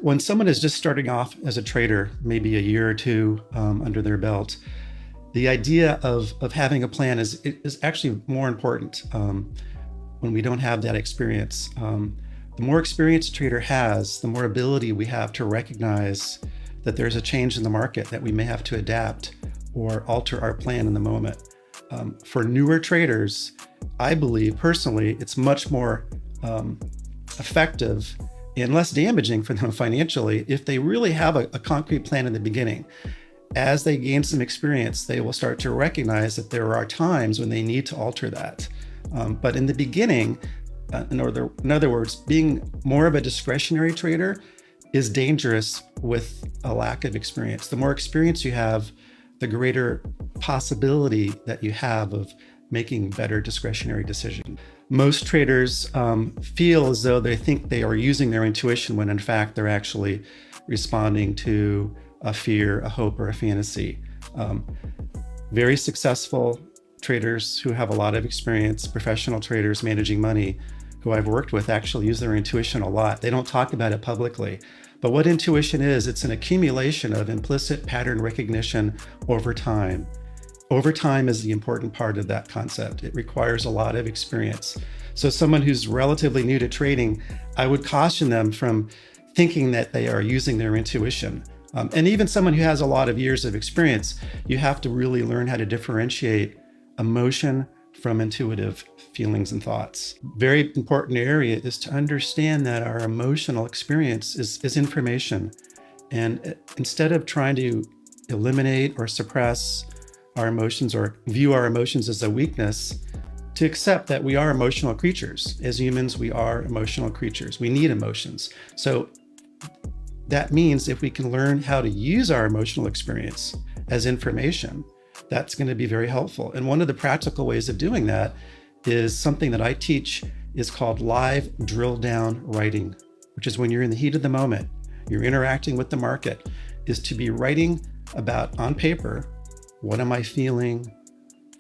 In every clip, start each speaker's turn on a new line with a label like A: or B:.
A: when someone is just starting off as a trader, maybe a year or two under their belt, the idea of having a plan is actually more important when we don't have that experience. The more experience a trader has, the more ability we have to recognize that there's a change in the market that we may have to adapt or alter our plan in the moment. For newer traders, I believe personally, it's much more effective and less damaging for them financially if they really have a concrete plan in the beginning. As they gain some experience, they will start to recognize that there are times when they need to alter that. But in the beginning, in other words, being more of a discretionary trader is dangerous with a lack of experience. The more experience you have, the greater possibility that you have of making better discretionary decisions. Most traders feel as though they think they are using their intuition when in fact they're actually responding to a fear, a hope, or a fantasy. Very successful traders who have a lot of experience, professional traders managing money who I've worked with, actually use their intuition a lot. They don't talk about it publicly. But what intuition is, it's an accumulation of implicit pattern recognition over time. Over time is the important part of that concept. It requires a lot of experience. So someone who's relatively new to trading, I would caution them from thinking that they are using their intuition. And even someone who has a lot of years of experience, you have to really learn how to differentiate emotion from intuitive feelings and thoughts. Very important area is to understand that our emotional experience is information. And instead of trying to eliminate or suppress our emotions or view our emotions as a weakness, to accept that we are emotional creatures. As humans, we are emotional creatures. We need emotions. So that means if we can learn how to use our emotional experience as information, that's going to be very helpful. And one of the practical ways of doing that is something that I teach is called live drill down writing, which is when you're in the heat of the moment, you're interacting with the market, is to be writing about on paper, what am I feeling?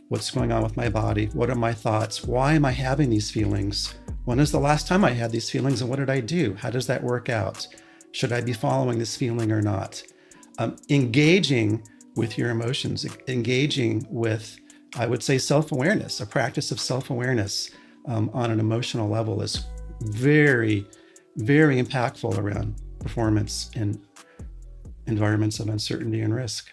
A: What's going on with my body? What are my thoughts? Why am I having these feelings? When is the last time I had these feelings and what did I do? How does that work out? Should I be following this feeling or not? Engaging with your emotions, engaging with, I would say, self-awareness. A practice of self-awareness on an emotional level is very, very impactful around performance in environments of uncertainty and risk.